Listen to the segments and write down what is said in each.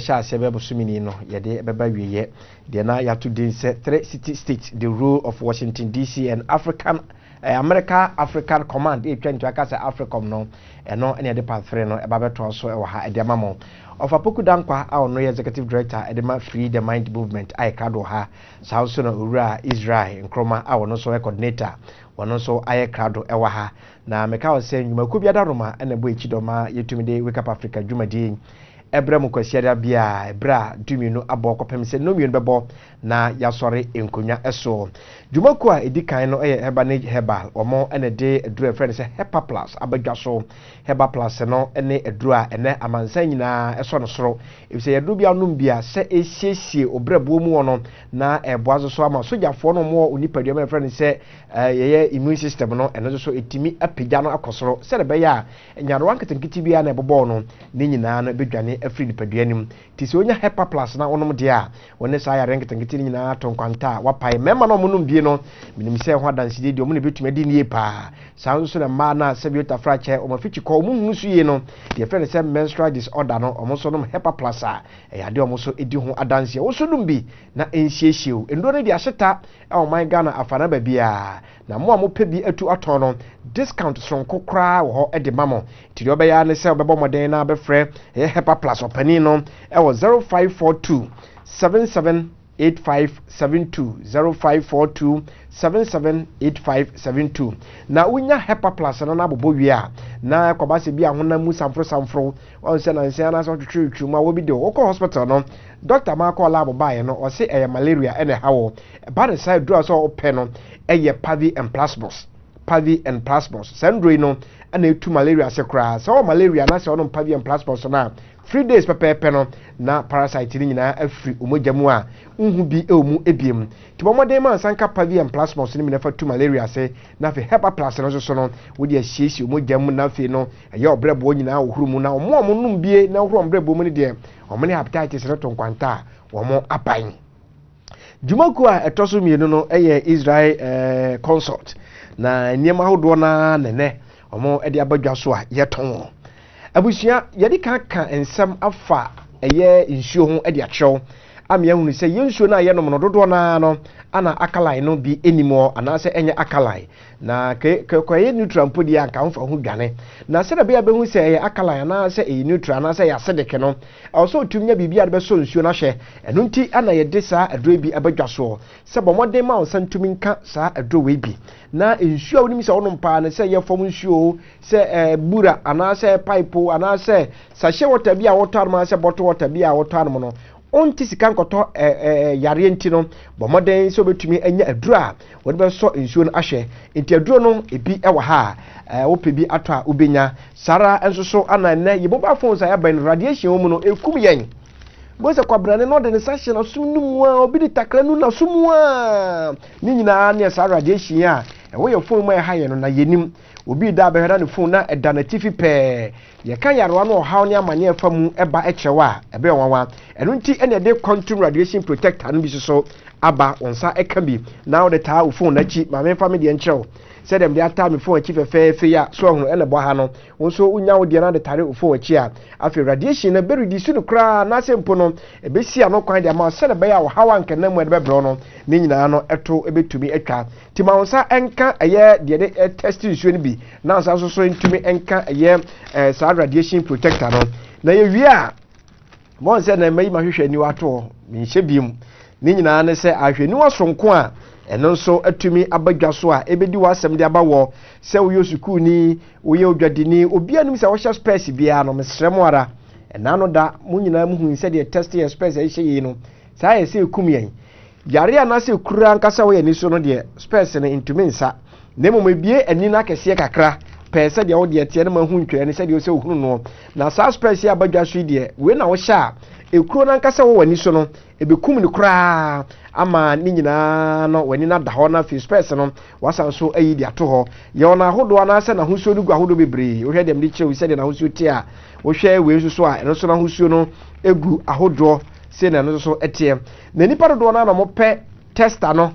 sha se be bosumini no ye de beba wiye de na ya to din say 3 city states the rule of Washington DC and African Command e twa ntwa ka say Africom no eno ene de part 3 no e ba beto so e wa ha e de mamo of Apoku Dankwa a no executive director e de ma free the mind movement ai krado ha sauso na owura Israel nkroma a no so coordinator wono so aye krado e wa ha na meka wo say nyumaku bia daroma ene bo echidoma yetumide wake up Africa dwumadi ebra mu kwasiada bia ebra duminu abo kopem se no mienu bebo na yasore enkonya eso dwumaku a edikan no heba ne heba omo ene de eduru friend se hepa plus abadwaso heba plus no ene eduru a ene amansan nyina eso no soro ebise yedu bia no bia se ehiesie obrabo mu wono na eboazo so ama sojafo no mo onipadua me friend se yeye immune system no ene so etimi apagya no akosoro se be ya nyarwa nketenkiti bia na ebobo no ne nyina no bedwane afri nipaduanim ti se onya hepa plus na onom de a woni sa ya renketengeti nyina tonkwanta wapai mema no munum bie no minim se ho adanse de omo ne betuma di nie pa sa nso na ma na sebiota frache o mafichi ko omo husu ye no de friend se menstrual disorder no omo so no hepa plus a ya de omo so edi ho adanse wo so dum bi na enhiehieu endo ne de ahyeta o my Ghana afana ba bia na mo amope bi atu aton no discount sonko kra wo ho ede mamo ti de obeya ne se obebo moden na befre hepa plus opani no e wo 0542 778572 0542 778572 na unya hepa plus na abobo wi a na kwabase bi ahona mu samfro on se na nsia na so twetwe ma wo bi de wo ko hospital no doctor ma call lab bae no o se malaria ene hawo ba the side do so ope no pavi and plasmos sandro no ana etu malaria se kra so malaria na se ono pavi and plasmos na 3 days pepe no na parasite ni nyina afri omojamu a unhu bi emu ebiem ti bomode man sanka pavi and plasmos ni na fa tu malaria se na fe hepa plus no so no wo de ahiesie omojamu na fe no ye obrebo nyina ohuru mu na omo num bie na ohuru obrebo mu ni de omo ne hepatitis no tonkwanta omo apan Jumaku a etoso mienu no Israel consult na niema hodo na nene omo de abadwa so a yeton abusia yedi kan ensem afa nsuo ho de akyerɛw amia hunu sɛ yensuo na yenom no dodo na no ana akalai no bi enimo anase enye akalai na kwaye neutral podi anka ho fa ho dwane na sɛ da be abehu sɛ ɛyɛ akalai anase ɛyɛ neutral anase ɛyɛ acidic no also tumnya bibia de be so nsuo na hye ɛno nti ana yɛde saa adro bi abadwa so sɛ bɔmɔden ma onsan tumi nka saa adro we bi na nsuo wonim sɛ wonom pa ne sɛ yɛ fom nsuo sɛ bura anase pipe anase sahye water bi a water ma sɛ bottle water bi a water no onti sika nkoto yare enti no bomoden so betumi anya adura wode be so nsuo no ahye enti aduro no ebi ewa ha wope bi ato a ubenya sara enso so ananne yeboba phones a yaban radiation wo mu no ekum yen boze kwabrane no de sahye na sumnu a obi di takranu na sumu a ni nyina ne sara radiation a wo ye phone mu ha ye no na yenim obi da behera ne phone na eda na tifi pe ye kan yarwa no haw ne amane afa mu eba ekyewa ebe wanwa eno nti ene de quantum radiation protector no bi so aba onsa eka bi na wo de taa wo phone na chi ma me fa me de nkyew se dem de ata me phone chi fefe ya so hono ene bo ha no wonso unya wo de na de tare wo phone chi a afi radiation na beri di su no kra na sempo no ebe si ano kwan de ma se de be ya wo hawa nka na mu de be bro no ne nyina no eto ebetumi etwa ti ma onsa enka eye de testing su ni bi na onsa so ntumi enka eye sa radiation protector no na ye wi a mo nse na mai mahwehwe ni wato mi hye biem ni nyina ne se ahwe ni wasonko a eno nso atumi abadwa so a ebedi wasem de abawo se wo yosuku ni wo ye odwadini obi anum se wo hye space bia no mesrem ara ena no da mo nyina mu hu se de test your space a hye yi no sa ye se ekum yen yare ana se kura nkasa wo ye ni so no de space ne ntumi nsa nemo mebie ani na kese kakra pese de wo de tie na mahu ntwere ne se de wo se ohunu no na sa space ya abadwa so de we na wo hya ekuro na nkasa wo wani so no ebekum ni kura ama ni nyina no wani na da ho na fi space no wasan so ayi de ato ho ye ona hodo na se na husuo du ahodo bebre wo hwe dem de chew se de na husuo tie a wo hwe we so a eno so na husuo no egu ahodo se na no so etie na nipa do na mo pe tester no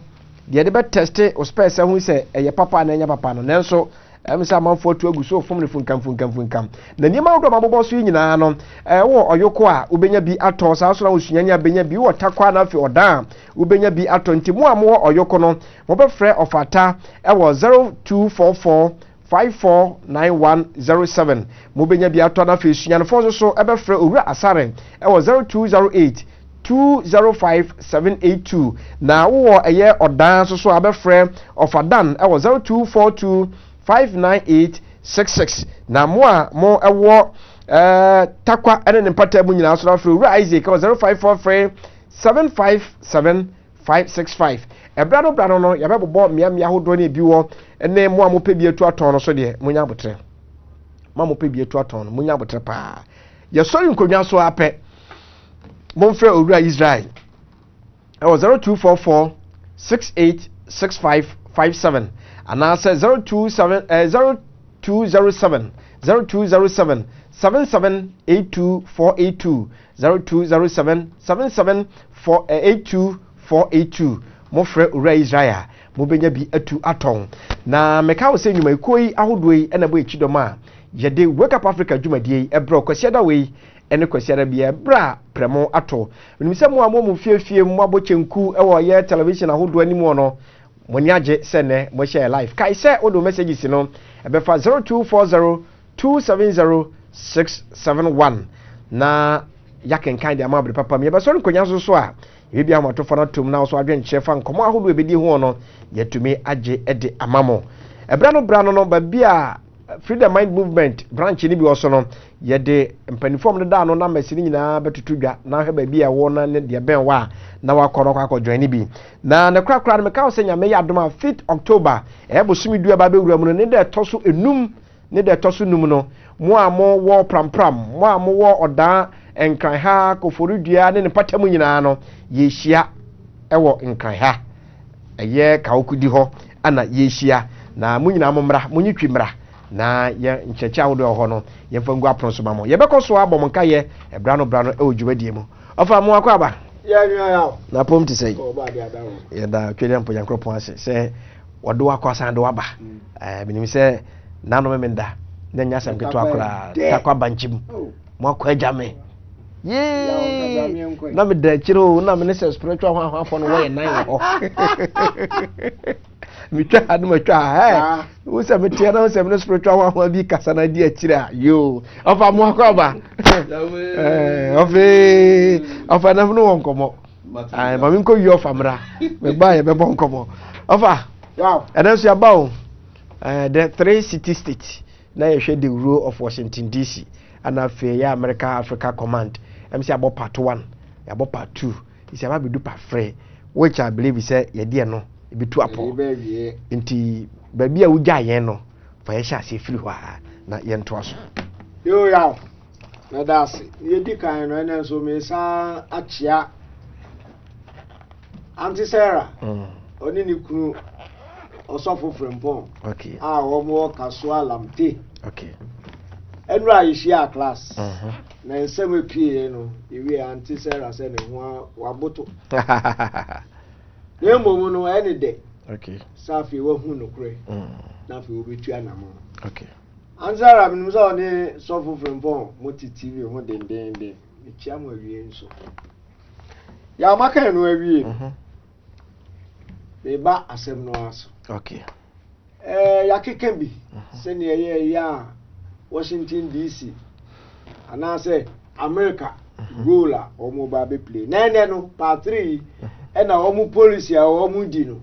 de be teste o space hu se eye papa na enya papa no nenso Say amanfo to agu so fom ne funkam na niema do mabobo so nyina no wo oyoko a ubenya bi ato saa so na osunyanya benya bi wo takwa na afi odan ubenya bi ato nti mo amwo oyoko no mo be frɛ ofata wo 0244 549107 mo benya bi ato na afi sunyane fo so e be frɛ owura asaren wo 0208 205782 na wo eye odan so abefrɛ ofadan wo 0242 59866 na mo a mo ewo takwa ene ne pata mu nyina so afrɛ owura Isaac 0543 757565 brado no ya bebobɔ miamia hodo ne bi wo ene mo a mo pɛ bi atu aton no so de munya botre ma mo pɛ bi atu aton no munya botre pa ye sori nkonwa so apɛ Monfre Owura Israel. 0244 686557 and answer 0207 7782482 0207 7782482 Monfre Owura Israel. Mobenya bi atu aton na meka wo se nyuma koi ahodoi ena bo echidoma yede Wake Up Africa dwumadie ebro kwasiada wei ene kwasiada bia bra premo ato menim se mo amomu fiefie mo abochenku e wo ye television ahodo animu no moni age se ne mo share live kai se odo messages no ebefa 0240 270 671 na yakenkan de amabre papa me ebeso nkonya so a ebi amato fa na tom na so adwen chefa nkomo ahodo ebedi ho no yetumi age ede amamo ebra no ba bia Freedom Mind Movement branch ni bi oso no ye de mpanifom no da no na masini nyina betutudwa na hwe ba bia wo na ne de ben wa na wakoro kwa join ni bi na ne krakra no meka wo senya me yadoma 5th October bosomi dua ba bewura mu no ne de toso enum ne de toso num no mo amo wo prampram mo amo wo oda enkran ha kofori dua ne patam nyina no ye hia ewo nkran ha eye ka okudi ho ana ye hia na mo nyina mo mra mo nyitwi mra na ye nchecha wodo ho no ye fangu apronso mamo ye bekoso abom nka ye brano ewujumadie mu ofa mo akwa ba ya nwa ya na pom ti sei o ba dia da wo ye da twele mpo yankropon ase se wodo akwa san do aba binim se nano memenda na nya sam keto akora takwa banchim mo akwa ajame ye na me da chiro na me ne spiritual ho afọ no wo ye nan ho mitwa adu matwa wo se metia na wo se me spiritual ho bi kasa na di akira yo ofa mo akwa ba ofa na no wonkomo ai mami nko yo famra me ba ye be bonkomo ofa wow and so about the 3 city states na ye hwe the role of Washington DC and ya Africa Command MC about part 1 about part 2 is about do part 3 which I believe is ye de no be to apo nti ba bia wo gya yen no fa ye sha se firi hɔ na ye nto aso yo ya na das ye di kan no na so me sa achia anti Sarah oni ni kunu osofo frempon okay wo mo kaso alamte okay enra yishia class na nsem epie no ewi anti Sarah se ne ho waboto ye momu no ene de okay safi wa hu no kure na fi obetu anamo okay ansara binum so oni sofo frempon moti TV ho dendende ekia mo awie nso ya maka no awie be ba asem no aso okay ya keken bi se ne ye ya Washington DC ana se America gola omo ba be play nene no part 3 ena omo policy a omo di no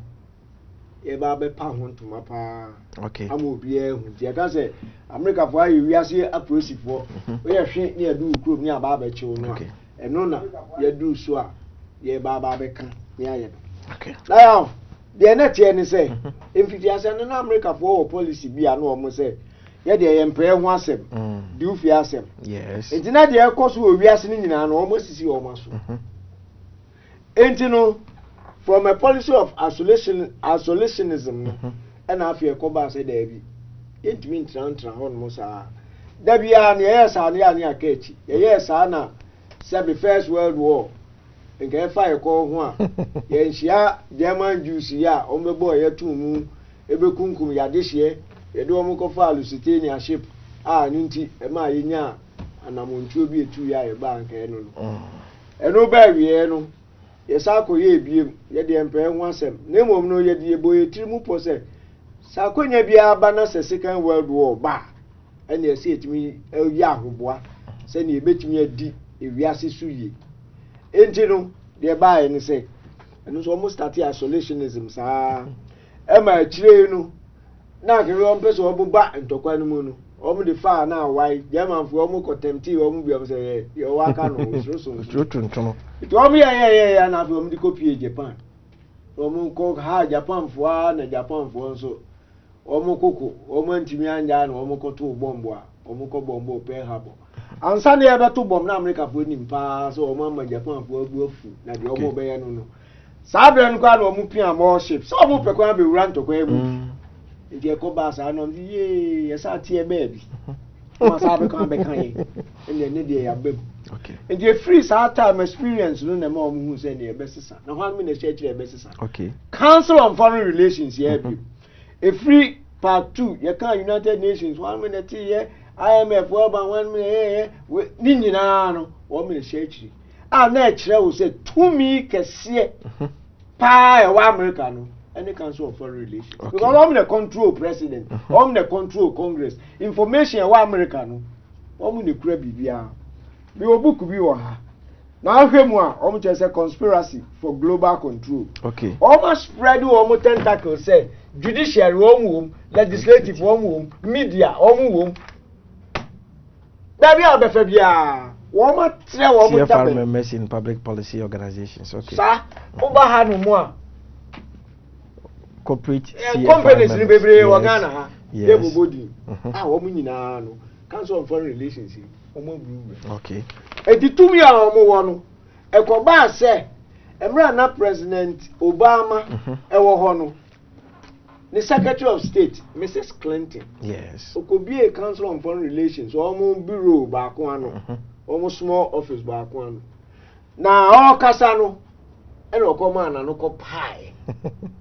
e ba be pa ho ntoma pa okay amo bi e hu ti ka se America fo ayi wiase aprosifo we ye hwe ne adu krom ni aba ba chiwo no eno na ye du so a ye ba be kan ni aye okay now the net ye ni say emfiti ase no America fo policy bi anu omo say ye de ye mpre ho asem di ufi asem yes enti na de e koso owiase ni nyina no omo sisi omo so enti no from a policy of isolationism and after koba say there be entimi ntra ho no sa da bia na ye sa na ya kechi ye sa na say the first world war nke fa ko ho a ye nhia German Jews ya o mebo ye tumu ebe kunkum ya de hie ye do omo ko fa Lusitania ship nunti e ma yenya anamontuo bi etu ya ye bank e no no eno ba wie no ye sa ko ye ebiem ye de empe ho asem na emom no ye de ebo ye tirimu po se sa konya bia ba na se second world war ba ene ye se etimi ya ahoboa se ne ebetimi adi ewiase suye enti no de ba ye ne se eno so almost start isolationism sa e ma chire no na kere on pese obuba ntokwa no mu no omu de fa na wai German fu omu ko temti omu bi say ye wa ka no so tuntuno it omu ya na fi omu di copy Japan omu ko ha Japan fu na Japan fu so omu koko omu ntimi anja na omu ko to bombo a omu ko bombo pe habo ansa na ebe to bom na America fu nim pa so omu ama Japan fu abu afu na de omu be ya no sabe no kwa na omu pia more ship so omu pe kwa be wura ntokwa emu ndi ekoba sa no ndi ye yesa tie baby ma sa be kan be kan ye ndi de ya bem okay ndi free sa time experience no na ma omu hu se ne be sesa na ho me na share be sesa okay Council on Foreign Relations here bi a free part 2 ye kan United Nations 1 minute ye IMF wo ba 1 minute ni nyina no wo me share chiri na kire wo se to me kese pa e wa America no any Council of Foreign Relations. Okay. Because I'm the control president, I'm the control Congress. Information wa America no, I'm the kura bibia. Bi obuku bi wa ha. Na ahwemu a, I'm just a conspiracy for global control. Okay. Almost spread almost tentacles say judiciary wom, legislative wom, media wom. Baby abefa bia. Woma tre wom tabe. Members in public policy organizations. Okay. Sa, oba ha no mo a corporate companies ni bebre wa Ghana ha dey body wo mu nyina no Council on Foreign Relations o mo bru okay editumi a o mo wo no e ko ba se emra na President Obama e wo ho no the Secretary of State Mrs. Clinton yes okobie Council on Foreign Relations o mo bureau ba ko ano o mo small office ba ko ano na o kasa no e no ko ma na no ko pai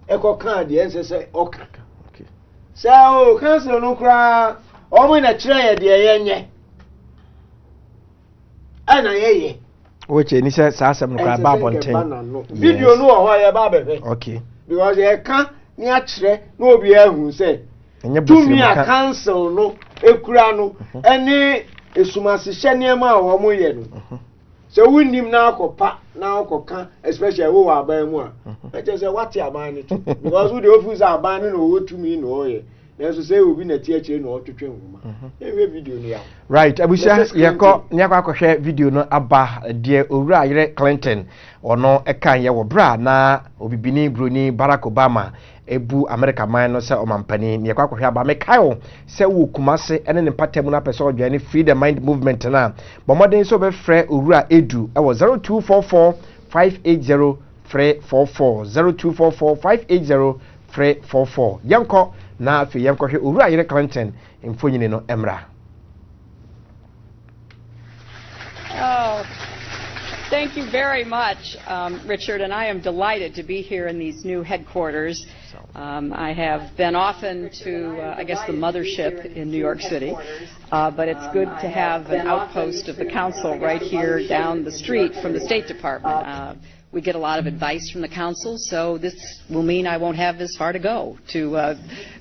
eko kan de ensese oka okay so council no kra o mo na kire ye de yenye ana yeye oche ni se sa asem no kra ba bonten video no ho ya ba bebe okay because ye kan ni a kire na obi ahu se to me a council no ekura no ene esumase hye niam a wo mo ye no so winnim na akopa na akoka especially wo aban mu a just say what aban ni because we dey ofuse aban ni no wotumi no oye na so say obi na tie kire no otwetwe nhoma e video ni ya right abusia yeko nyakwa akohwe video no aba de owura ayere Clinton ono ekan ye wo bra na obibini broni Barack Obama ebu America man no se omampani ne yakwa akohwe aba mekayo se wo kumase ene ne patem na pese odwane freedom mind movement na bomoden so be frɛ owura edu e wo 0244 580 344 0244 580 344 yanko na afi yanko hwe owura ayere Clinton mfonyine no emra. Oh, thank you very much, Richard, and I am delighted to be here in these new headquarters. I have been often to, I guess, the mothership in New York City, but it's good to have an outpost of the Council right here down the street from the State Department. We get a lot of advice from the Council, so this will mean I won't have this far to go to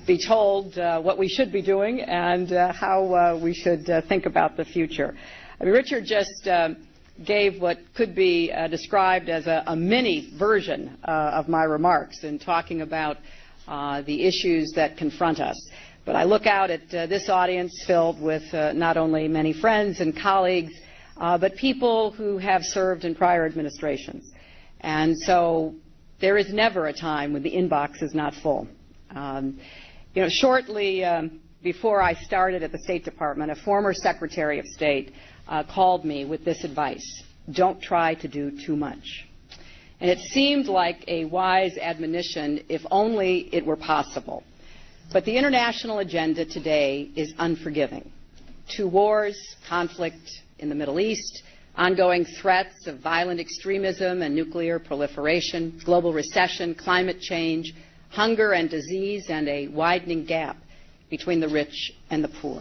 be told what we should be doing and how we should think about the future. I mean, Richard just gave what could be described as a mini version of my remarks in talking about the issues that confront us. But I look out at this audience filled with not only many friends and colleagues, but people who have served in prior administrations. And so there is never a time when the inbox is not full. You know, shortly before I started at the State Department, a former Secretary of State called me with this advice: don't try to do too much. And it seemed like a wise admonition if only it were possible. But the international agenda today is unforgiving. 2 wars, conflict in the Middle East, ongoing threats of violent extremism and nuclear proliferation, global recession, climate change, hunger and disease, and a widening gap between the rich and the poor.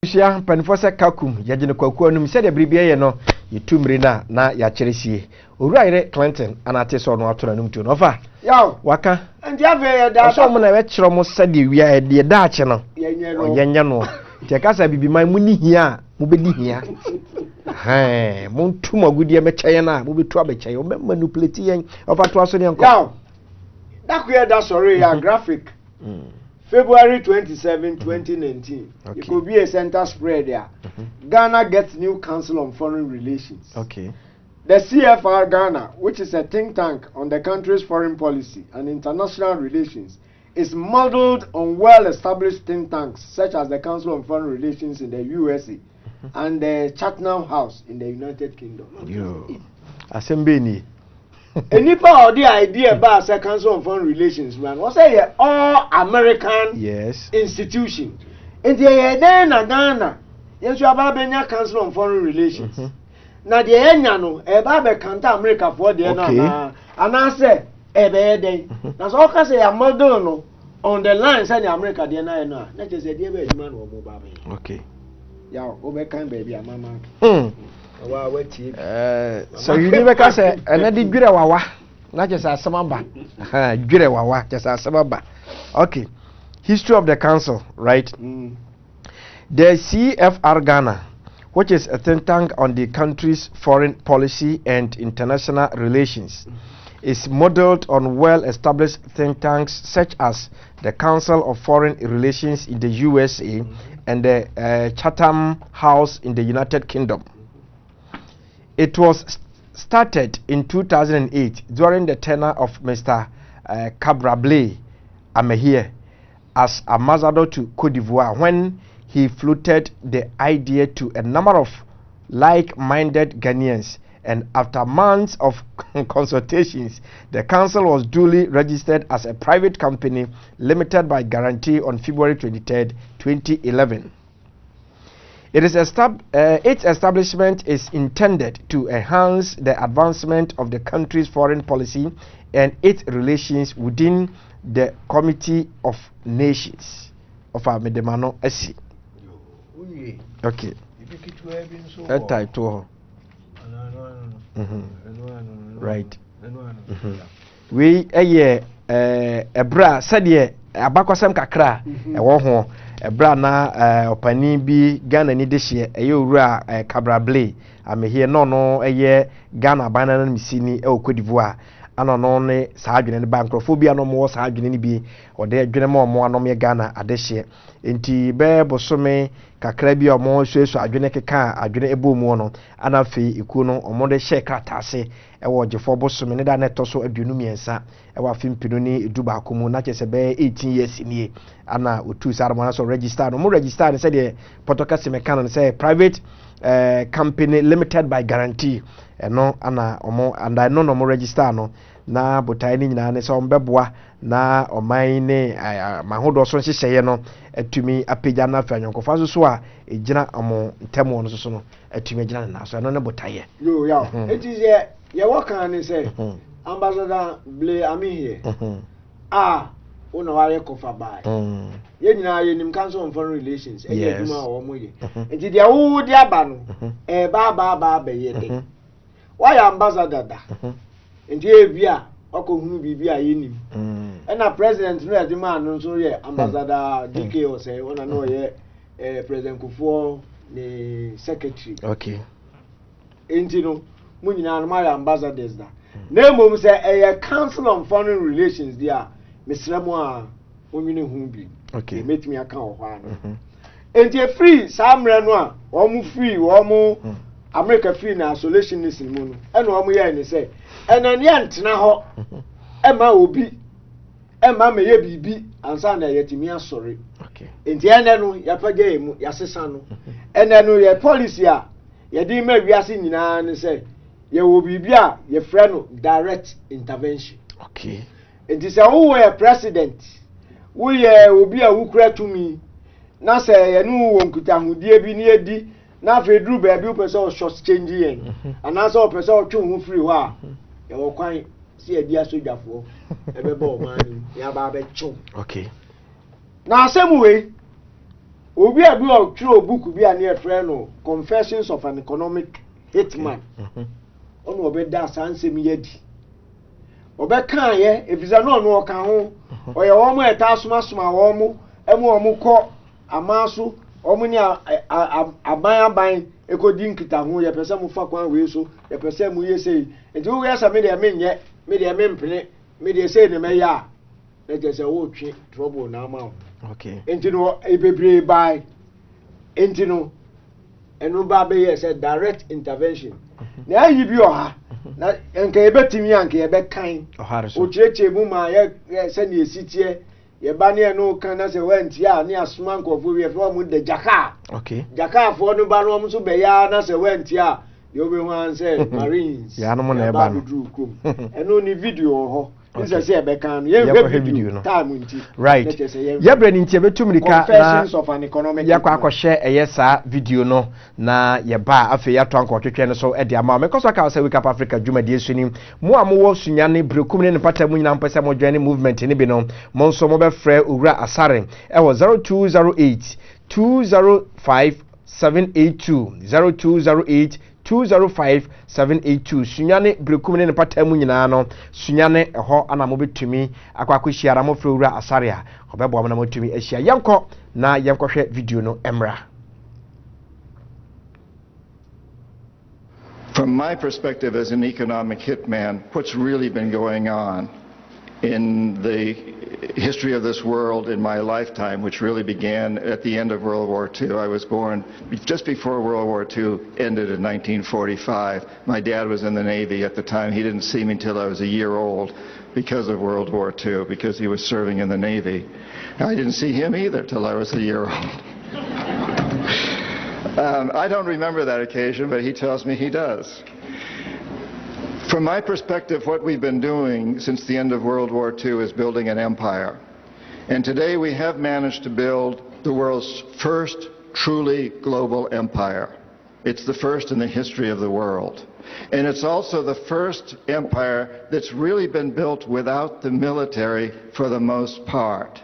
Sia panfo kakum yagene kwaku anum se de bribia ye no yitumri na ya cheresie owuraire Clinton anate so no atora num tu no fa yaw waka ndi ave ya da so mo na we kyerɛ mo sade wia de da kye no yenye no te kasa bibiman mu ni hia mu bedi hia mo ntum agudie me kyɛye na mo betu abɛkyɛye o be manipulate yen ofa to aso ne nko yaw da ku ya da sorry ya graphic February 27, 2019. Okay. It could be a center spread there. Ghana gets new Council on Foreign Relations. Okay. The CFR Ghana, which is a think tank on the country's foreign policy and international relations, is modeled on well-established think tanks such as the Council on Foreign Relations in the USA and the Chatham House in the United Kingdom. Yo. Assembly. Enipa or the idea about the Council on Foreign Relations, man, was a all American institution. And then Ghana, yes, you have a Council on Foreign Relations. Now the Enyano, a Baba Canta America for the and I say, a bad day. That's all I say, a model on the line, saying America, the Nana, not just a dear man or mobile. Okay. Yeah, overcome baby, a mama. So you never can say another Jura Wawa, not just as Samamba. Jura Wawa, just as Samamba. Okay. History of the council, right? The CFR Ghana, which is a think tank on the country's foreign policy and international relations, is modeled on well-established think tanks such as the Council of Foreign Relations in the USA and the Chatham House in the United Kingdom. It was started in 2008 during the tenure of Mr. Cabrablé Amehie as ambassador to Cote d'Ivoire when he floated the idea to a number of like-minded Ghanaians, and after months of consultations, the council was duly registered as a private company limited by guarantee on February 23, 2011. Its establishment is intended to enhance the advancement of the country's foreign policy and its relations within the Committee of Nations of Amedemano SC. Okay. Right. We a bra said ye abakwasam kakra e wo ho ebra na opani bi Ghana ni de hye eyewura Cabrablé Amehie no eye Ghana bana na misini e Cote d'Ivoire ano no ne saa adwene ne bankrofobia no mo saa adwene ne bi ode adwene mo anom ye Ghana adehye enti be bosome kakra bi omo suesu adwene keka adwene ebomu no ana fe iku no omo de hye kratase e wo jefo bosome ne da na toso aduonu miensa e wa fimpino ni eduba komu na chese be 18 years nie ana otu sarmo so register no mo register ne se de potokase mekano ne se private company limited by guarantee no ana omo and I no mo register no na botai ni nyina ne so mbeboa na oman ne mahodo so hyehyeye no atumi apagya na afa nyonkofo so a egina omo ntemo no so no atumi egina na so no ne botai yo ya it is ye work an say ambassador Blé Amehie una ware kofa bai ye nyina ye nim Council on Foreign Relations e ye duma wo mo ye enti dia wo di aba no ba be ye de why ambassador da enti e bia okohunu bibia ye nim na president no e di man no so ye ambassador DK o say ona no ye president Kufuor the secretary. Okay. Enti no mu nyina no ma ambassadors da na mom say a Council on Foreign Relations dia mesramo a onwene hu bi. Okay. Metimi aka o hwa no. Enti free samre no a omu free omu America free na isolationist mu no e na omu ye ni say enani antena ho e ma obi e ma meye bibi ansa na yetimi asori. Okay. Enti ene no ya page emu ya sesa no ene no ye policy a ye di ma wiase nyina ni say ye wo bibi a ye frɛ no direct intervention. Okay. Enti say who were president wo ye obi a wukura tumi na say ye no wo nkuta hodie bi ni edi na fe duru ba bi o pese o short change yen ana say o pese o twe ho free ho a ye wo kwan si e dia sojafo e be bo man ya ba be chu. Okay. na asem we obi a bi o tro book bi an e friend no Confessions of an Economic Hitman ono obeda sansem yedi obeka ye efiza no no oka ho oye wo mo eta asoma wo mo emu wo mo ko amaso wo mo ni aban ekodi nkita ho ye pese mo fa kwan we so ye pese mo ye sei enti wo yesa me de menye me de mempene me de sei ne me ya na je se wo twi trouble na ma okay enti no ebebre bai enti no enu ba be ye say direct intervention na ayi bi oha na enka ebetimi anka ebe kan o cheche mu ma ye se na esitie ye ba ne no kan na se wanti a ne asoma nkofo wi fe mu de jaka okay jaka afo no ba no so be ya na se wanti a ye obi hu an se marines ya no mo na e ba no enu ni video ho nse se ebe kan ye video no time nti right ye bre ni nti ebetum rika na Confessions of an Economic ya kwa akɔhye eyesa video no na ye ba afi ya to ankɔtwetwe no so e de ama me koso ka say Wake Up Africa dwumadi esuni mu amowo sunyane brekum ne pata mu nyina mpese mo join movement ne bi no mo nso mo be frɛ owura asare e wo 0208 205 782 0208 205-782 sunyane brekum ne pata mu nyina no sunyane eho ana mo betumi akwakohyiara mo frewura asare a obebo mo na motumi ahia yenko na yenkohwe video no emra. From my perspective as an economic hitman, what's really been going on in the history of this world in my lifetime, which really began at the end of World War II. I was born just before World War II ended in 1945. My dad was in the Navy at the time. He didn't see me until I was a year old because of World War II, because he was serving in the Navy. I didn't see him either till I was a year old. I don't remember that occasion, but he tells me he does. From my perspective, what we've been doing since the end of World War II is building an empire. And today we have managed to build the world's first truly global empire. It's the first in the history of the world. And it's also the first empire that's really been built without the military for the most part.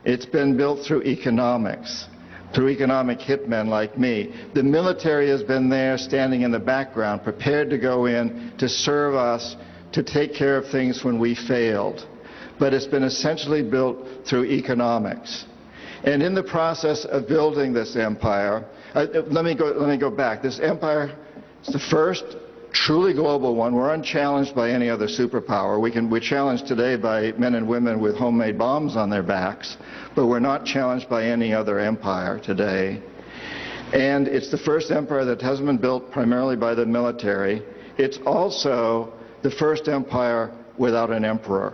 It's been built through economics. Through economic hitmen like me. The military has been there standing in the background, prepared to go in to serve us, to take care of things when we failed. But it's been essentially built through economics. And in the process of building this empire, let me go back. This empire is the first truly global one. We're unchallenged by any other superpower. We're challenged today by men and women with homemade bombs on their backs, but we're not challenged by any other empire today. And it's the first empire that hasn't been built primarily by the military. It's also the first empire without an emperor.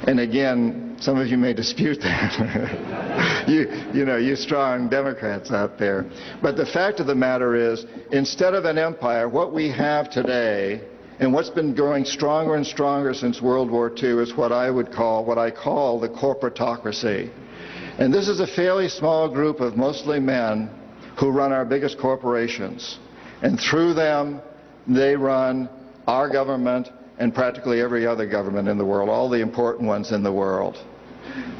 And again, some of you may dispute that. you strong Democrats out there. But the fact of the matter is, instead of an empire, what we have today, and what's been growing stronger and stronger since World War II, is what I call the corporatocracy. And this is a fairly small group of mostly men who run our biggest corporations. And through them, they run our government and practically every other government in the world, all the important ones in the world.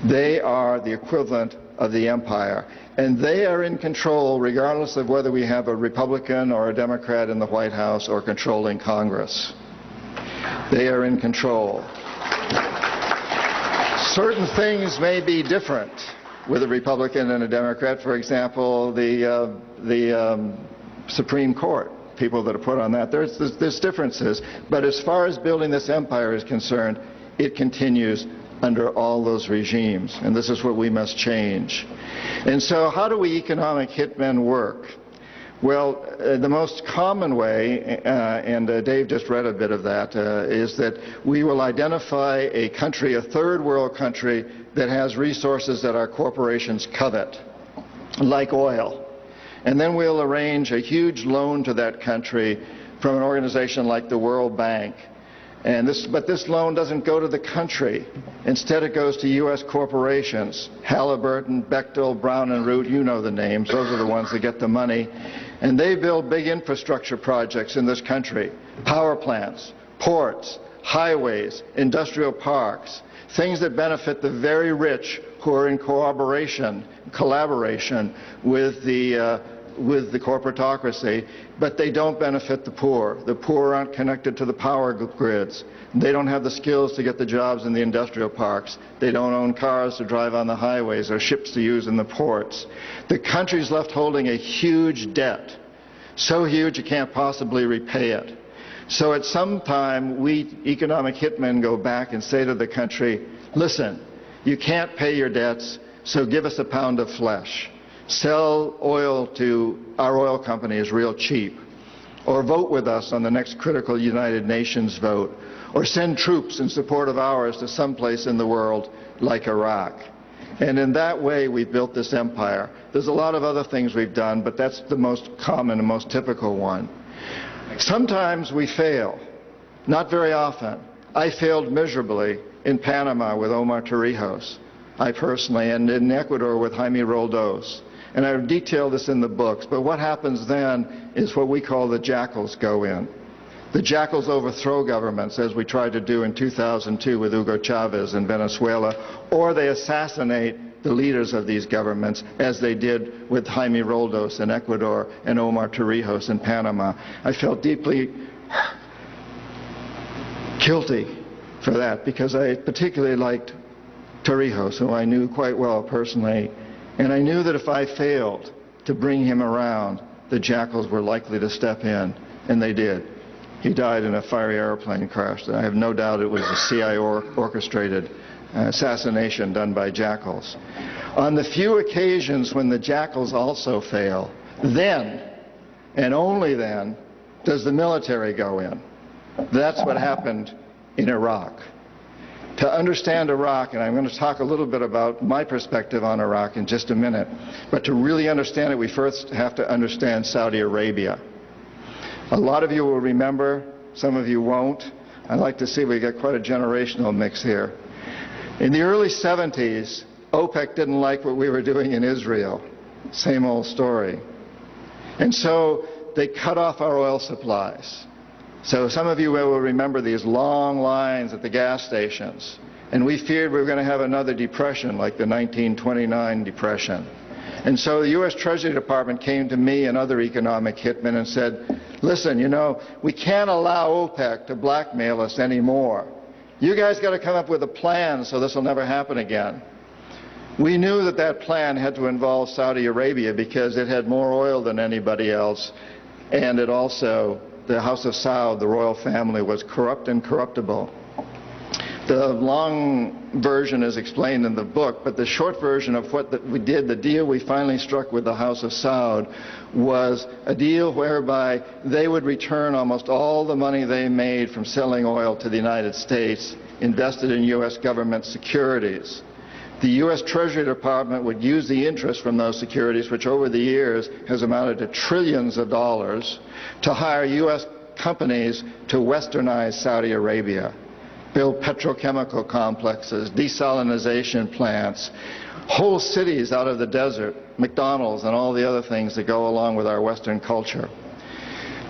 They are the equivalent of the empire. And they are in control regardless of whether we have a Republican or a Democrat in the White House or controlling Congress. They are in control. Certain things may be different with a Republican and a Democrat. For example, the Supreme Court. People that are put on that. There's differences, but as far as building this empire is concerned, it continues under all those regimes, and this is what we must change. And so how do we economic hitmen work? Well, the most common way, and Dave just read a bit of that, is that we will identify a country, a third world country, that has resources that our corporations covet, like oil. And then we'll arrange a huge loan to that country from an organization like the World Bank. But this loan doesn't go to the country. Instead, it goes to U.S. corporations. Halliburton, Bechtel, Brown and Root, you know the names. Those are the ones that get the money. And they build big infrastructure projects in this country. Power plants, ports, highways, industrial parks, things that benefit the very rich who are in collaboration with the corporatocracy, but they don't benefit the poor. The poor aren't connected to the power grids. They don't have the skills to get the jobs in the industrial parks. They don't own cars to drive on the highways or ships to use in the ports. The country's left holding a huge debt, so huge you can't possibly repay it. So at some time, we economic hitmen go back and say to the country, listen, you can't pay your debts, so give us a pound of flesh. Sell oil to our oil companies real cheap, or vote with us on the next critical United Nations vote, or send troops in support of ours to someplace in the world like Iraq. And in that way, we've built this empire. There's a lot of other things we've done, but that's the most common and most typical one. Sometimes we fail, not very often. I failed miserably in Panama with Omar Torrijos, I personally, and in Ecuador with Jaime Roldos. And I detail this in the books, but what happens then is what we call the jackals go in. The jackals overthrow governments, as we tried to do in 2002 with Hugo Chavez in Venezuela, or they assassinate the leaders of these governments, as they did with Jaime Roldos in Ecuador and Omar Torrijos in Panama. I felt deeply guilty for that, because I particularly liked Torrijos, who I knew quite well personally, and I knew that if I failed to bring him around, the jackals were likely to step in, and they did. He died in a fiery airplane crash. I have no doubt it was a CIA orchestrated assassination done by jackals. On the few occasions when the jackals also fail, then, and only then, does the military go in. That's what happened in Iraq. To understand Iraq, and I'm going to talk a little bit about my perspective on Iraq in just a minute, but to really understand it, we first have to understand Saudi Arabia. A lot of you will remember, some of you won't. I'd like to see we get quite a generational mix here. In the early 70s, OPEC didn't like what we were doing in Israel. Same old story. And so they cut off our oil supplies. So some of you will remember these long lines at the gas stations. And we feared we were going to have another depression like the 1929 depression. And so the U.S. Treasury Department came to me and other economic hitmen and said, listen, you know, we can't allow OPEC to blackmail us anymore. You guys got to come up with a plan so this will never happen again. We knew that that plan had to involve Saudi Arabia because it had more oil than anybody else, and it also, the House of Saud, the royal family, was corrupt and corruptible. The long version is explained in the book, but the short version of what we did, the deal we finally struck with the House of Saud, was a deal whereby they would return almost all the money they made from selling oil to the United States, invested in U.S. government securities. The U.S. Treasury Department would use the interest from those securities, which over the years has amounted to trillions of dollars, to hire U.S. companies to westernize Saudi Arabia, build petrochemical complexes, desalinization plants, whole cities out of the desert, McDonald's and all the other things that go along with our Western culture.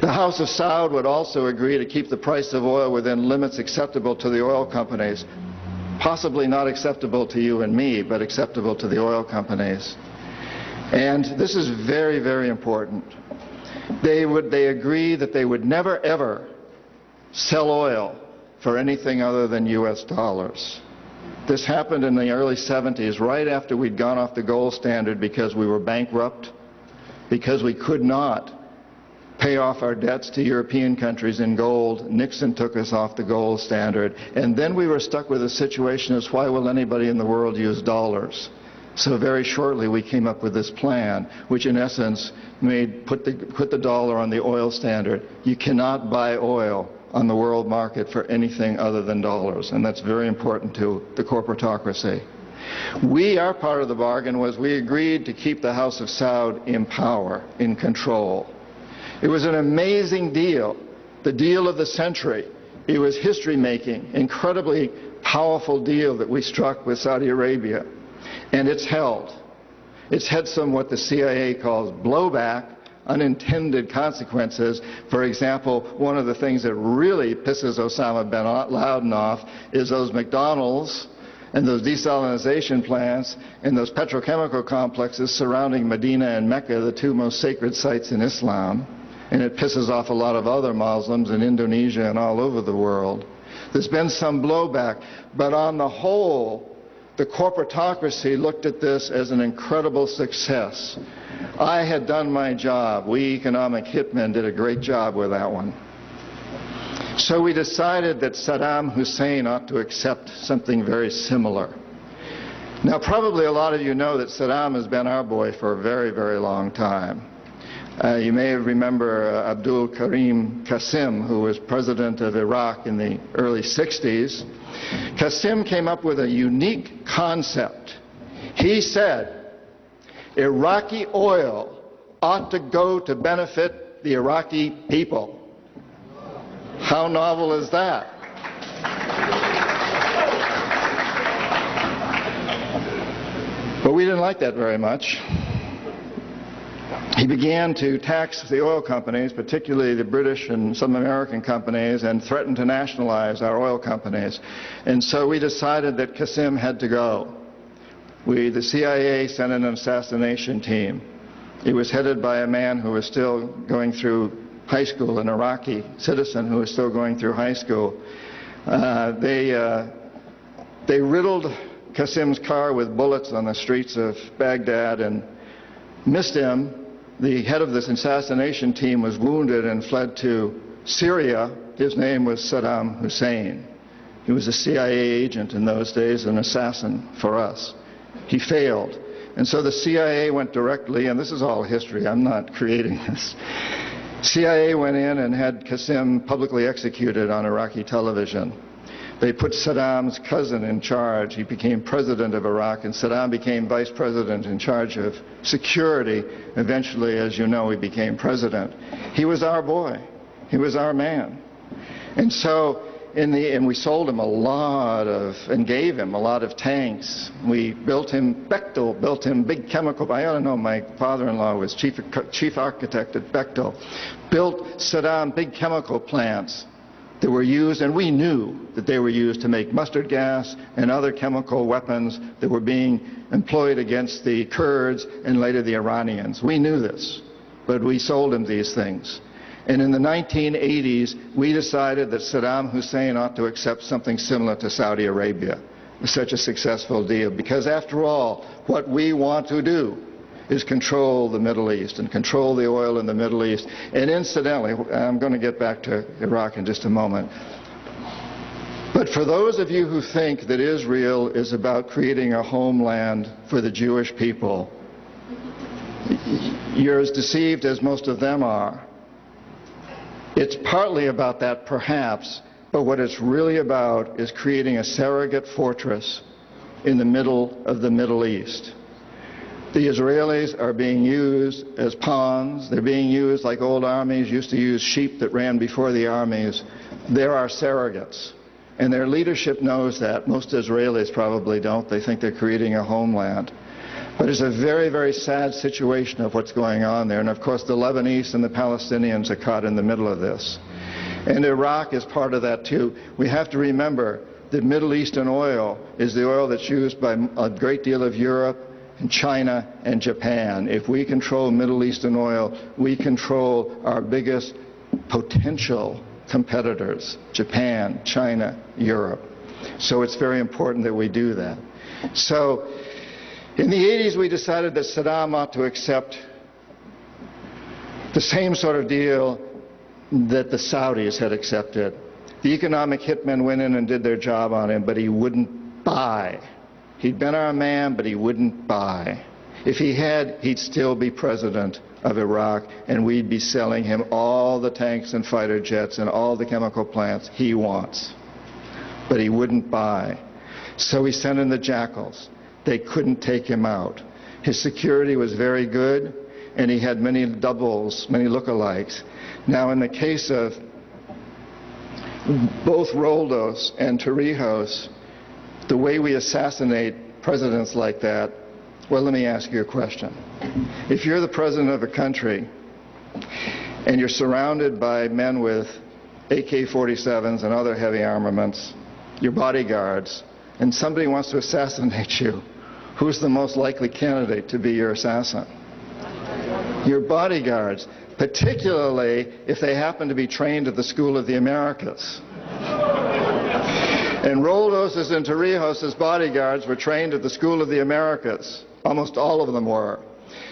The House of Saud would also agree to keep the price of oil within limits acceptable to the oil companies, possibly not acceptable to you and me, but acceptable to the oil companies. And this is very, very important. They agreed that they would never, ever sell oil for anything other than U.S. dollars. This happened in the early 70s, right after we'd gone off the gold standard because we were bankrupt, because we could not pay off our debts to European countries in gold. Nixon took us off the gold standard. And then we were stuck with a situation as, why will anybody in the world use dollars? So very shortly we came up with this plan, which in essence put the dollar on the oil standard. You cannot buy oil on the world market for anything other than dollars, and that's very important to the corporatocracy. Our part of the bargain was we agreed to keep the House of Saud in power, in control. It was an amazing deal, the deal of the century. It was history-making, incredibly powerful deal that we struck with Saudi Arabia, and it's held. It's had some what the CIA calls blowback, unintended consequences. For example, one of the things that really pisses Osama bin Laden off is those McDonald's And those desalinization plants and those petrochemical complexes surrounding Medina and Mecca, the two most sacred sites in Islam, and it pisses off a lot of other Muslims in Indonesia and all over the world. There's been some blowback, but on the whole, the corporatocracy looked at this as an incredible success. I had done my job. We economic hitmen did a great job with that one. So we decided that Saddam Hussein ought to accept something very similar. Now, probably a lot of you know that Saddam has been our boy for a very, very long time. You may remember Abdul Karim Qasim, who was president of Iraq in the early 60s. Qasim came up with a unique concept. He said, Iraqi oil ought to go to benefit the Iraqi people. How novel is that? But we didn't like that very much. He began to tax the oil companies, particularly the British and some American companies, and threatened to nationalize our oil companies. And so we decided that Qasim had to go. The CIA sent in an assassination team. It was headed by a man who was still going through high school, an Iraqi citizen who was still going through high school. They riddled Qasim's car with bullets on the streets of Baghdad and missed him. The head of this assassination team was wounded and fled to Syria. His name was Saddam Hussein. He was a CIA agent in those days, an assassin for us. He failed. And so the CIA went directly, and this is all history, I'm not creating this. CIA went in and had Qasim publicly executed on Iraqi television. They put Saddam's cousin in charge. He became president of Iraq, and Saddam became vice president in charge of security. Eventually, as you know, he became president. He was our boy. He was our man. And so, and we sold him a lot of, and gave him a lot of tanks. We built him, Bechtel built him big chemical, I don't know, my father-in-law was chief architect at Bechtel, built Saddam big chemical plants that were used, and we knew that they were used to make mustard gas and other chemical weapons that were being employed against the Kurds and later the Iranians. We knew this, but we sold him these things. And in the 1980s, we decided that Saddam Hussein ought to accept something similar to Saudi Arabia. It was such a successful deal, because after all, what we want to do is control the Middle East and control the oil in the Middle East. And incidentally, I'm going to get back to Iraq in just a moment. But for those of you who think that Israel is about creating a homeland for the Jewish people, you're as deceived as most of them are. It's partly about that, perhaps, but what it's really about is creating a surrogate fortress in the middle of the Middle East. The Israelis are being used as pawns. They're being used like old armies used to use sheep that ran before the armies. They're our surrogates. And their leadership knows that. Most Israelis probably don't. They think they're creating a homeland. But it's a very, very sad situation of what's going on there. And of course, the Lebanese and the Palestinians are caught in the middle of this. And Iraq is part of that too. We have to remember that Middle Eastern oil is the oil that's used by a great deal of Europe, and China and Japan. If we control Middle Eastern oil, we control our biggest potential competitors, Japan, China, Europe. So it's very important that we do that. So in the 80s, we decided that Saddam ought to accept the same sort of deal that the Saudis had accepted. The economic hitmen went in and did their job on him, but he wouldn't buy. He'd been our man, but he wouldn't buy. If he had, he'd still be president of Iraq, and we'd be selling him all the tanks and fighter jets and all the chemical plants he wants. But he wouldn't buy. So he sent in the jackals. They couldn't take him out. His security was very good, and he had many doubles, many lookalikes. Now, in the case of both Roldos and Torrijos, the way we assassinate presidents like that, well, let me ask you a question. If you're the president of a country and you're surrounded by men with AK-47s and other heavy armaments, your bodyguards, and somebody wants to assassinate you, who's the most likely candidate to be your assassin? Your bodyguards, particularly if they happen to be trained at the School of the Americas. And Roldos's and Torrijos's bodyguards were trained at the School of the Americas. Almost all of them were.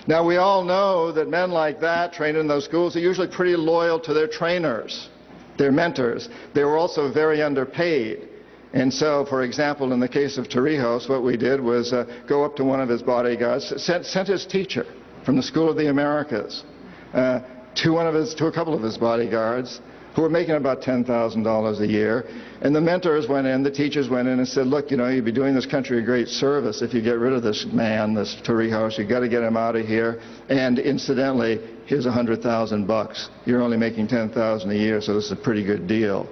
Now, we all know that men like that, trained in those schools, are usually pretty loyal to their trainers, their mentors. They were also very underpaid. And so, for example, in the case of Torrijos, what we did was go up to one of his bodyguards, sent his teacher from the School of the Americas to a couple of his bodyguards, who were making about $10,000 a year. And the mentors went in, the teachers went in and said, look, you know, you'd be doing this country a great service if you get rid of this man, this Torrijos. You've got to get him out of here. And incidentally, here's $100,000. You're only making $10,000 a year, so this is a pretty good deal.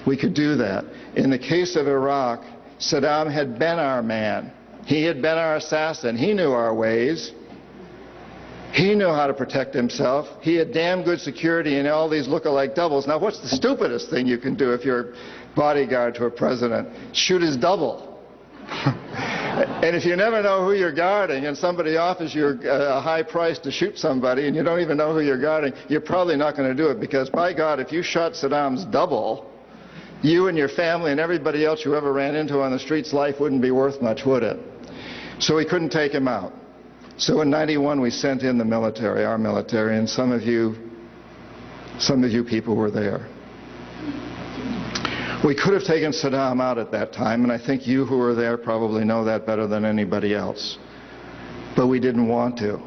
We could do that. In the case of Iraq, Saddam had been our man. He had been our assassin. He knew our ways. He knew how to protect himself. He had damn good security and all these look-alike doubles. Now, what's the stupidest thing you can do if you're bodyguard to a president? Shoot his double. And if you never know who you're guarding and somebody offers you a high price to shoot somebody and you don't even know who you're guarding, you're probably not going to do it, because, by God, if you shot Saddam's double, you and your family and everybody else you ever ran into on the streets, life wouldn't be worth much, would it? So we couldn't take him out. So in '91 we sent in the military, our military, and some of you people were there. We could have taken Saddam out at that time, and I think you who were there probably know that better than anybody else. But we didn't want to.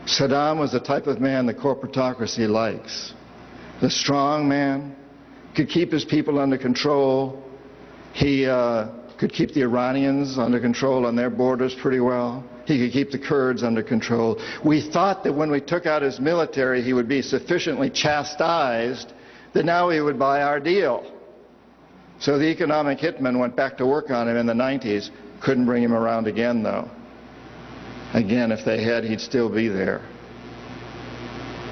Saddam was the type of man the corporatocracy likes. The strong man, could keep his people under control. He could keep the Iranians under control on their borders pretty well. He could keep the Kurds under control. We thought that when we took out his military, he would be sufficiently chastised that now he would buy our deal. So the economic hitmen went back to work on him in the 90s. Couldn't bring him around again, though. Again, if they had, he'd still be there.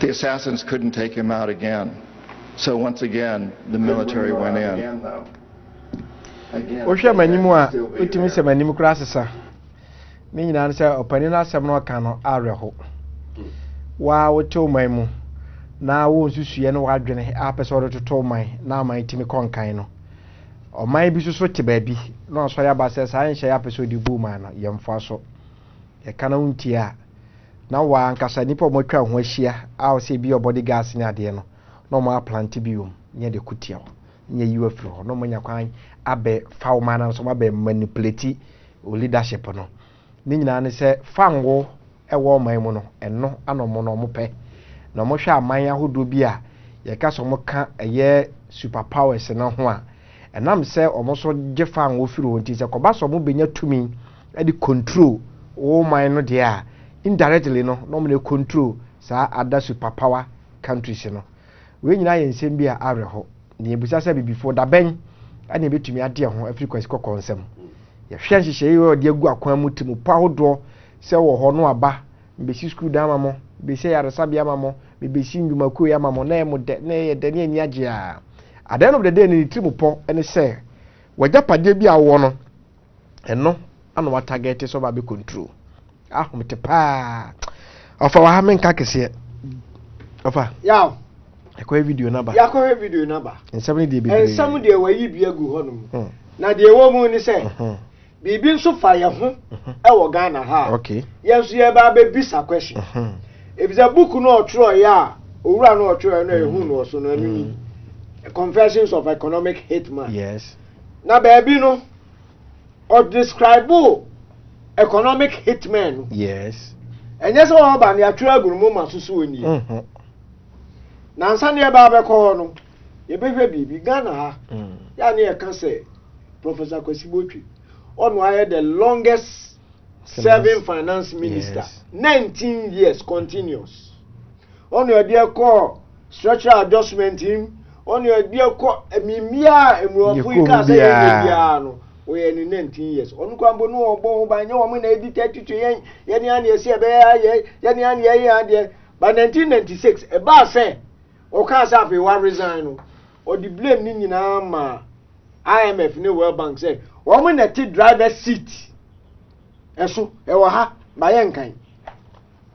The assassins couldn't take him out again. So once again, the military went in. Osha manimu a utimi se manimu kura sesa. Me nyina se opani na asem no ka no areho. Wa woto man mu na wo nsusuye no wadwene apese wo toto man na man timi konkan no. Oman bi so te ba bi na so ya ba se sa nhye ya pese odi bu man no yemfa so. Ye kana untia na wa ankasa nipa mo twa ho ahia a wo se bi obody gas ni ade no. No ma plant biom nye de kutia nye yiwa firi ho no mo nya kwan abe fauma na so ma be manipulate o leadership no ni nyina ne se fanwo ewo man mu no eno anomo no mo pe na mo hwa aman ahodo bi a ye ka so mo ka eye superpowers na ho a enam se omo so je fanwo firi ho nti se ko ba so mo benya tumi e di control o man no de a indirectly no mo ne control sa other superpower countries no we nyina ye nsem bi a areho ne ebusa se before da ben ane betumi ade ho Africa is kokonsem ye hwe nhihye yi odi agu akwan mu timu pa hodo se wo ho no aba mbesi school da mamo besi yaresa bia mamo besi ndwumakuo ya mamo na emu de na ye de ne ani age a adan of the day ni timu po ene se wajapade bi awo no eno ana wa target so ba be control ahomte pa ofa wa ha menka kese ofa yaw ekwa video number yakwa video number ensam de bi ensam de wayi bia gu honum na de wo mu ni se bibi nso fa ye ho e wo Ghana ha okay yenso ye ba be bisa question if the book no otro ya owura no otro na ehu no so no ani Confessions of Economic Hitman. Yes. Na baby no or describe economic hitman. Yes. And yes o ba na atwa agurumu masusu oni. Na nsa ne ba be ko no. Ye be hwe bibi Ghana ha. Ya na ye kan say Professor Kwesibotwi onu aye the longest serving finance minister. Yes. 19 years continuous. Onu e dey call structural adjustment him. On your dear mimia emuafrika say bia no we ni 19 years on kwambo no obo ba nya wo na edit to yen ni an ye se be ye ni an ye ade by 1996 e ba say o ka say afi wa resign no o di blame ni nyina ma IMF ni World Bank say woman na ti driver seat eso e wo ha ba yen kan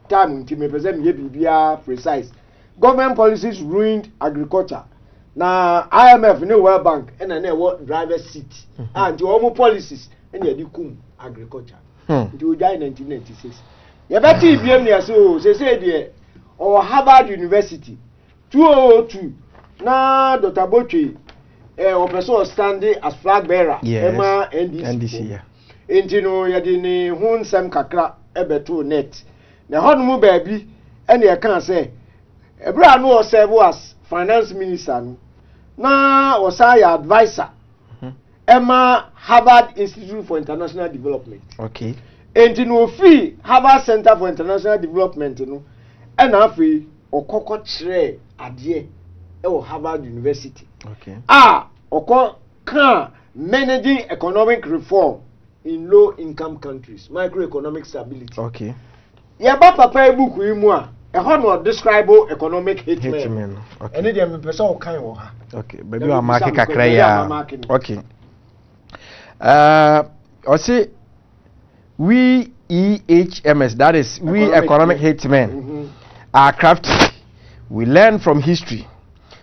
time nti me pese me bibia precise government policies ruined agriculture na IMF ne World Bank na na wo driver seat and wo policies na e di kum agriculture nti o jai 1996 ye beti biem ne so o se de o Harvard University 2002 na Dr. Botwe o person standing as flag bearer ema NDC yeah enti no ye de ne ho nsem kakra ebeto net na hono baabi ene ye kan say ebra no o serve as finance minister no na o say advisor ema Harvard Institute for International Development okay enti no fi Harvard Center for International Development no ena afi okoko kire ade e Harvard University okay oko kan managing economic reform in low income countries microeconomic stability okay ye ba papa e book yi mu a e ho no describe economic hitman okay ene de me pese o kan wo ha okay baby wa market kakra ya okay I say we EHMS, that is we economic hitmen are crafty. We learn from history.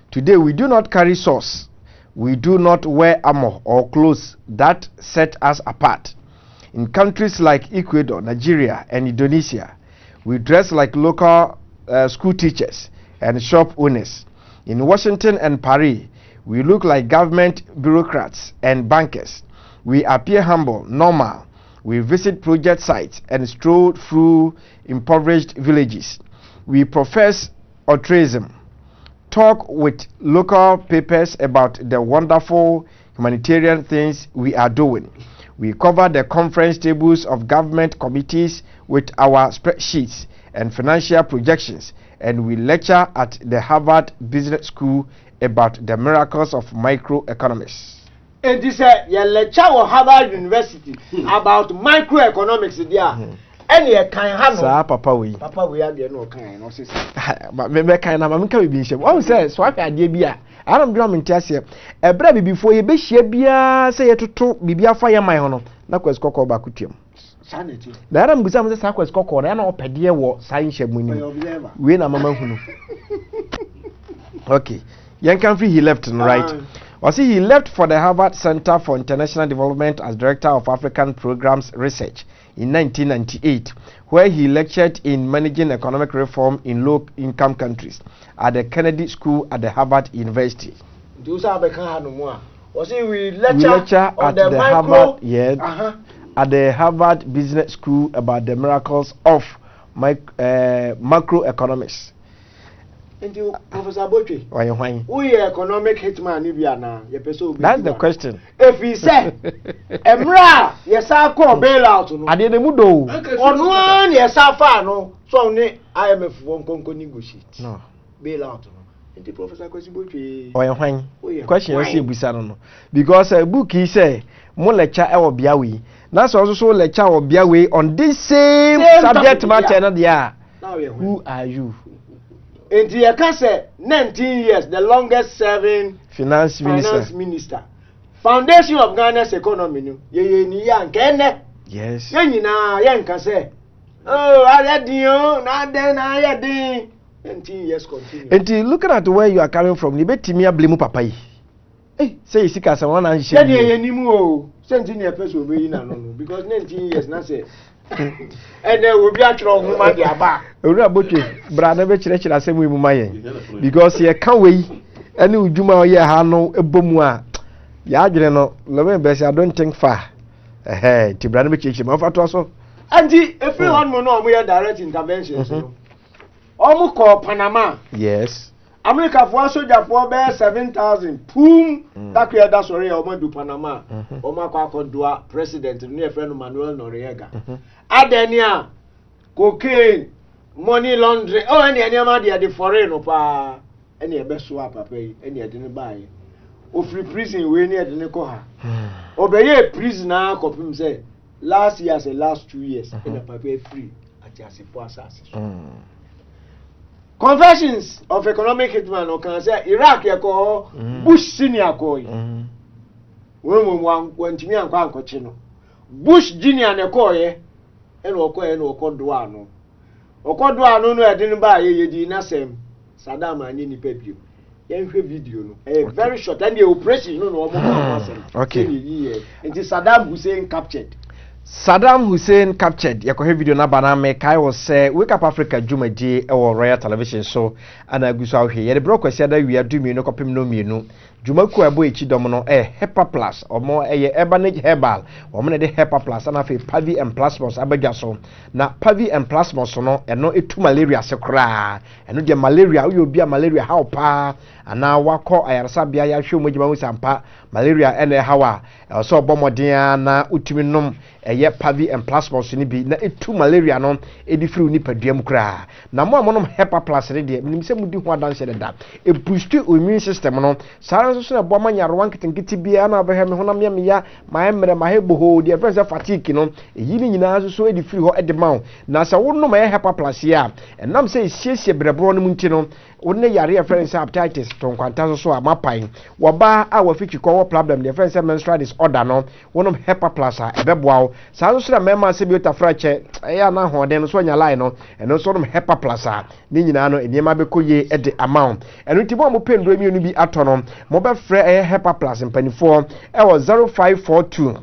Today we do not carry swords. We do not wear armor or clothes that set us apart. In countries like Ecuador, Nigeria, and Indonesia, we dress like local school teachers and shop owners. In Washington and Paris, we look like government bureaucrats and bankers. We appear humble, normal. We visit project sites and stroll through impoverished villages. We profess altruism, talk with local papers about the wonderful humanitarian things we are doing. We cover the conference tables of government committees with our spreadsheets and financial projections, and we lecture at the Harvard Business School about the miracles of microeconomics. And this you lecture at Harvard University about microeconomics there. Any kind have no. Papa we are there no kind no sister. But me kind na me can be shame. One say so aka ade bia. I don't drum in tiase. E bra bi before ye be hia bia say ye toto bibia fa ye man ho na kwes kokko ba kutuam. Sanity. Na ram busa me say sa kwes kokko na opede wo san hia mu ni. We na mama hunu. Okay. Yan can free he left and right. He left for the Harvard Center for International Development as Director of African Programs Research in 1998, where he lectured in managing economic reform in low-income countries at the Kennedy School at the Harvard University. We lecture at the Harvard, at the Harvard Business School about the miracles of macroeconomics. Professor Botwe, who economic hitman Nibiana? That's the question. If he said, Emra, yes, I call bailout. I didn't mudo. On one, yes, I found no. So, IMF won't negotiate. No. Bailout. The Professor Botwe. Question you see, Busano. Because a book he say, more lecture or Biawi. That's also lecture or Biawi on this same subject matter. Who are you? In the case 19 years, the longest serving finance minister. Foundation of Ghana's economy. Yes. Oh, I had you, not then I had 19 years continue. And looking at where you are coming from, you bet me a blame papa. Hey, say you see someone and she anymore. 17 years because 19 years, not say. And there will be a strong woman there back. Brother, because he can't wait. And you do my year, Hano, a boomwa. Yadreno, I don't think far. Hey, to brother, which is of also. And if you want to know, we are direct interventions. Almost call Panama. Yes. America for soldier for bear 7,000. Boom. That we are that's already Oma do Panama. Oma Kwakondua president near friend Manuel Noriega. Adenia cocaine, money laundering. Oh, any the foreign opa. Any best swap pay. Any didn't buy. O free prison we near the Nekoha. Obey prisoner copy say last year say last 2 years. And the paper free at Yasipo assassin. Confessions of economic hitman or can say Iraq yako Bush senior koi. When wantimi ankwa ankoche no. Bush Junior ne koye ene okoye no okodoa no. Okodoa no no e de ba ye di na sem. Saddam ani ni pebio. Yenhwe video no. Very short and the operation no no omo sem. Okay. It is Saddam Hussein captured. Saddam Hussein captured. Yakohe video na bana me kai was say Wake Up Africa Jumadi e Royal Television so ana gusu ahwe. Ye de bro kwesi ada wi adu mi no kopem no mienu. Jumaku abo echi dom no Hepa Plus omo eye Ebanage Herbal omo ne de Hepa Plus ana fe Pavi and Plasmos abadwa so na Pavi and Plasmos no eno etu malaria se kra eno de malaria uyo bia malaria how pa ana wakọ ayarasa bia ya hwe mogima hu sampa malaria ene hawa so obomoden na utumi nom eye Pavi and Plasmos ni bi na etu malaria no edifiri ni paduam kra na mo amonom Hepa Plus ne de minim se mudi ho adanse de da e boost immune system no so na boma nyarwan kitinkiti bia na abehe me honam ya meya ma emre ma hebo ho de friends fatigue no eyi ni nyina so edi free ho edema na sa wonno ma Hepa Plus ya enam se siesie brebro no munti no wonne yare ya friends hepatitis to nkwanta so amapan woba a wafichi ko problem de friends menstrual disorder no wonom Hepa Plus a ebeboa sa so na mema se biota frache ya na hoden so nya line no eno so nom Hepa Plus a ni nyina no eniema bekoye ede amount eno tibo mo pendro mi no bi atono mo be frɛ Hepa Plus mpanifo e wo 0542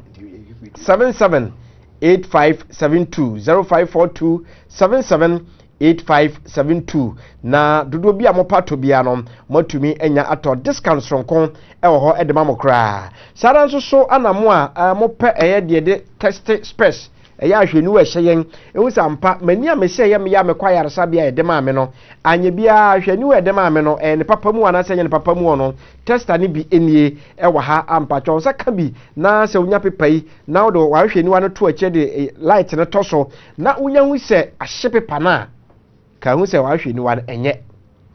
778572 0542 778572 na dodo bi a mo pato bia no motumi enya ato discount sonko e wo ho e de mamokra saran so anamo a mo pɛ de test space eya ahwenu we hyeyen ehu sampa mani a me hye ye me ya me kwayaresa bia ede ma me no anye bia ahwenu we ede ma me no ne papa mu ana se nye ne papa mu no tester ni bi enie e wa ha ampa cho se ka bi na se unya pepai na wo wa ahwenu ano to ache de light ne to so na unya hu se ahye pepa na ka hu se wa ahwenu wa enye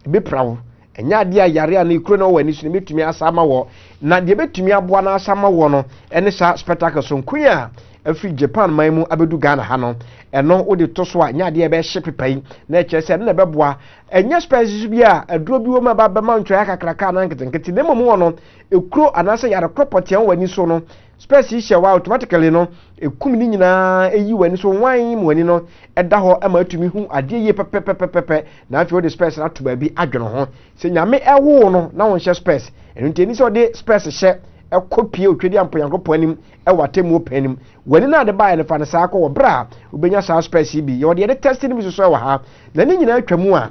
bi prawo enya ade ayare ana ikuro no wani so ne metumi asama wo na de betumi aboa na asama wo no ene sa spectacle so nkuya afi Japan maimu abedu Ghana ha no eno wo de to so a nya de ebe hye pepai na ekyese na beboa enya spices bi a aduro bi wo ma ba ma ntwa kakraka na nketenkete ne momo no ekuro anase yare property an wani so no spices hye wa automatically no ekum ni nyina eyi wani so wan mu wani no eda ho ama atumi hu ade ye pepepepepe na afi wo de spices ato ba bi adwono ho se nyame ewo no na won hye spices eno nteni so de spices hye ekopie otwedi ampoyankopɔ anim ewatemu opanim wani na de bae ne fa ne saa akɔ wɔ bra ubenya saa space bi yɛ de testing bi so wɔ ha na ne nyina atwamu a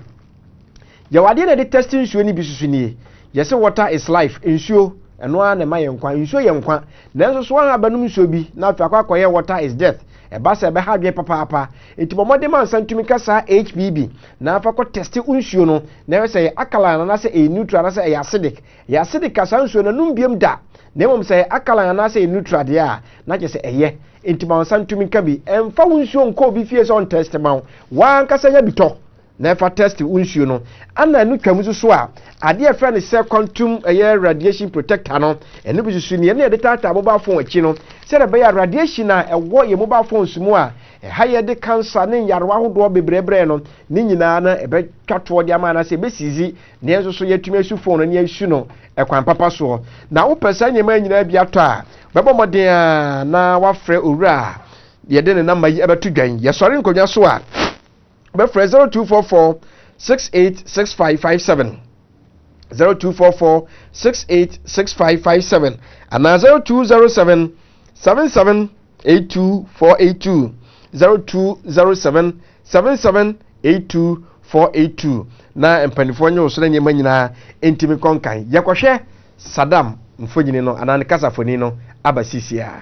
yɛ wade na de testing nsuo ni bi susu nie yɛse water is life nsuo ɛno a na ma yɛ nkwa nsuo yɛ nkwa nanso so ha banum nsuo bi na afa akɔ water is death eba se be ha dwe papa enti bomode man santumi kasa HBB na afa ko test nsuo no na we say akala na se neutral na se acidic kasa nsuo na numbiem da na mom say akala na se neutral de a na je se eye enti man santumi ka bi emfa nsuo nko bi fie so on test man wan kasa nya bito na fa test nsuo no ana nu twam so a ade e friend say quantum radiation protector no eno bi susu ne de tata mobile phone achi no se de be radiation na ewo ye mobile phone sumu a haye de cancer ne yarwa hodo bebrebre no ni nyina na ebe twato de ama na se be sizi ne enso so yetumi asu phone ne asu no ekwan papa so na wo pesa nyema nyina bi ato a bebo moden a na wafre owura ye de ne na mayi ebeto dwan ye sori nkonwa so a be 0244 686557 0244686557 and 0207 7782 0207 7782 na empanifo nyo so na nyema nyina entimi konkan yakohwe Saddam mfonyini no anane kasafoni no abasisia